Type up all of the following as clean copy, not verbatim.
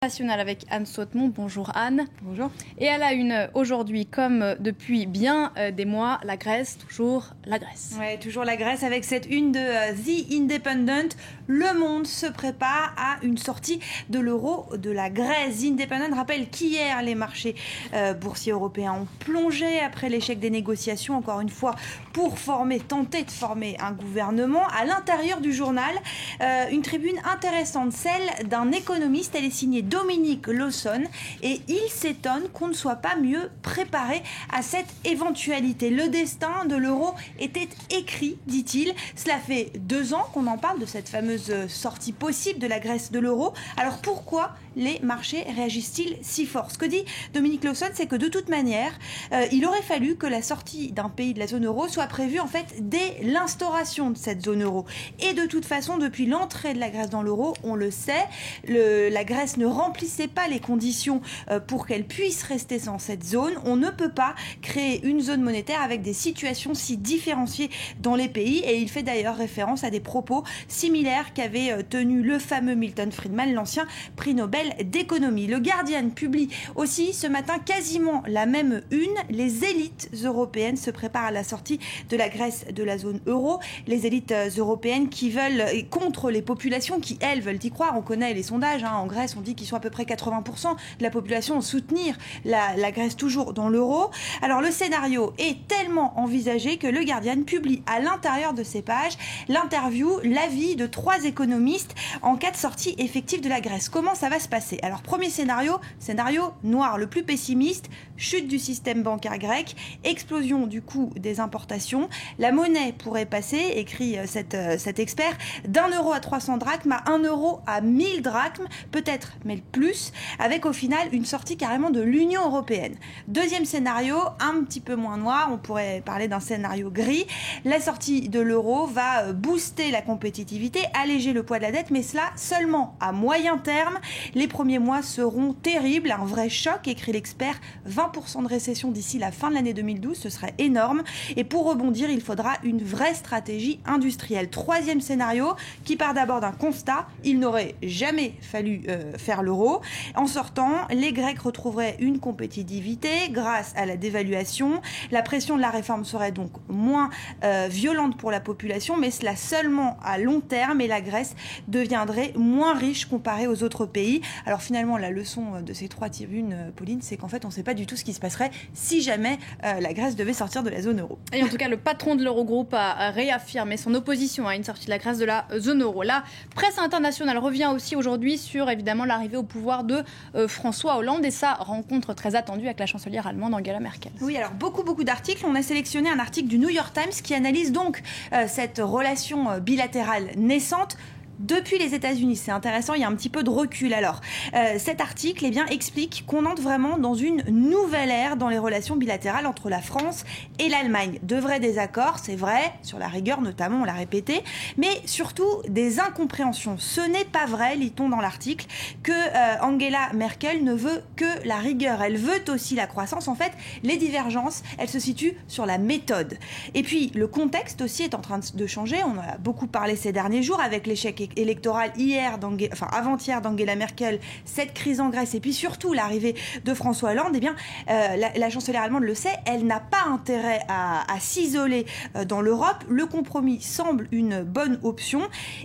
Nationale avec Anne Sautemont. Bonjour Anne. Bonjour. Et à la une aujourd'hui, comme depuis bien des mois, la Grèce, toujours la Grèce. Ouais, toujours la Grèce avec cette une de The Independent. Le monde se prépare à une sortie de l'euro de la Grèce. The Independent rappelle qu'hier, les marchés boursiers européens ont plongé après l'échec des négociations, encore une fois, pour tenter de former un gouvernement. À l'intérieur du journal, une tribune intéressante, celle d'un économiste. Elle est signée Dominique Lawson et il s'étonne qu'on ne soit pas mieux préparé à cette éventualité. Le destin de l'euro était écrit, dit-il. Cela fait 2 ans qu'on en parle de cette fameuse sortie possible de la Grèce de l'euro. Alors pourquoi les marchés réagissent-ils si fort? Ce que dit Dominique Lawson, c'est que de toute manière, il aurait fallu que la sortie d'un pays de la zone euro soit prévue en fait dès l'instauration de cette zone euro. Et de toute façon, depuis l'entrée de la Grèce dans l'euro, on le sait, la Grèce ne remplissait pas les conditions pour qu'elle puisse rester dans cette zone. On ne peut pas créer une zone monétaire avec des situations si différenciées dans les pays. Et il fait d'ailleurs référence à des propos similaires qu'avait tenu le fameux Milton Friedman, l'ancien prix Nobel d'économie. Le Guardian publie aussi ce matin quasiment la même une. Les élites européennes se préparent à la sortie de la Grèce de la zone euro. Les élites européennes qui veulent, contre les populations qui, elles, veulent y croire. On connaît les sondages. En Grèce, on dit qu'ils sont à peu près 80% de la population soutenir la Grèce toujours dans l'euro. Alors le scénario est tellement envisagé que le Guardian publie à l'intérieur de ses pages l'avis de 3 économistes en cas de sortie effective de la Grèce. Comment ça va se passer? Alors premier scénario noir, le plus pessimiste, chute du système bancaire grec, explosion du coût des importations. La monnaie pourrait passer, écrit cet expert, d'1 € à 300 drachmes à 1 € à 1000 drachmes, peut-être mais plus, avec au final une sortie carrément de l'Union européenne. Deuxième scénario, un petit peu moins noir, on pourrait parler d'un scénario gris. La sortie de l'euro va booster la compétitivité, alléger le poids de la dette, mais cela seulement à moyen terme. Les premiers mois seront terribles, un vrai choc, écrit l'expert. 20% de récession d'ici la fin de l'année 2012, ce serait énorme. Et pour rebondir, il faudra une vraie stratégie industrielle. Troisième scénario, qui part d'abord d'un constat, il n'aurait jamais fallu faire l'euro. En sortant, les Grecs retrouveraient une compétitivité grâce à la dévaluation. La pression de la réforme serait donc moins violente pour la population, mais cela seulement à long terme, et la Grèce deviendrait moins riche comparée aux autres pays. Alors finalement, la leçon de ces 3 tribunes, Pauline, c'est qu'en fait, on ne sait pas du tout ce qui se passerait si jamais la Grèce devait sortir de la zone euro. Et en tout cas, le patron de l'Eurogroupe a réaffirmé son opposition à une sortie de la Grèce de la zone euro. La presse internationale revient aussi aujourd'hui sur évidemment l'arrivée au pouvoir de François Hollande et sa rencontre très attendue avec la chancelière allemande Angela Merkel. Oui, alors beaucoup d'articles. On a sélectionné un article du New York Times qui analyse donc cette relation bilatérale naissante depuis les États-Unis. C'est intéressant, il y a un petit peu de recul. Alors, cet article explique qu'on entre vraiment dans une nouvelle ère dans les relations bilatérales entre la France et l'Allemagne. De vrais désaccords, c'est vrai, sur la rigueur notamment, on l'a répété, mais surtout des incompréhensions. Ce n'est pas vrai, lit-on dans l'article, que Angela Merkel ne veut que la rigueur. Elle veut aussi la croissance. En fait, les divergences, elles se situent sur la méthode. Et puis, le contexte aussi est en train de changer. On en a beaucoup parlé ces derniers jours avec l'échec électorale avant-hier d'Angela Merkel, cette crise en Grèce et puis surtout l'arrivée de François Hollande. La chancelière allemande le sait, elle n'a pas intérêt à s'isoler dans l'Europe. Le compromis semble une bonne option.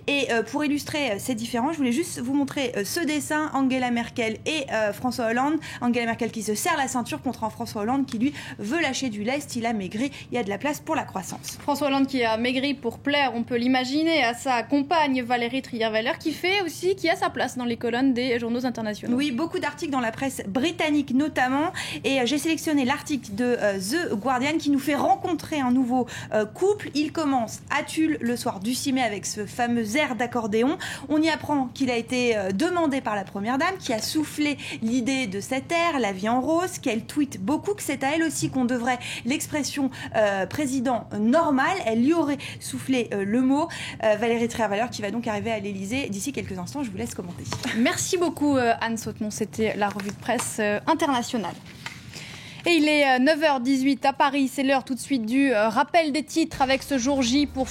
Et pour illustrer ces différences, je voulais juste vous montrer ce dessin, Angela Merkel et François Hollande. Angela Merkel qui se serre la ceinture contre un François Hollande qui lui veut lâcher du lest, il a maigri, il y a de la place pour la croissance. François Hollande qui a maigri pour plaire, on peut l'imaginer, à sa compagne Valérie Trierweiler qui a sa place dans les colonnes des journaux internationaux. Oui, beaucoup d'articles dans la presse britannique notamment, et j'ai sélectionné l'article de The Guardian qui nous fait rencontrer un nouveau couple. Il commence à Tulle le soir du 6 mai avec ce fameux air d'accordéon. On y apprend qu'il a été demandé par la première dame qui a soufflé l'idée de cet air, La vie en rose, qu'elle tweete beaucoup, que c'est à elle aussi qu'on devrait l'expression président normal. Elle lui aurait soufflé le mot. Valérie Trierweiler qui va donc arriver à l'Élysée d'ici quelques instants. Je vous laisse commenter. Merci beaucoup Anne Sautemont. C'était la revue de presse internationale. Et il est 9h18 à Paris. C'est l'heure tout de suite du rappel des titres avec ce jour J pour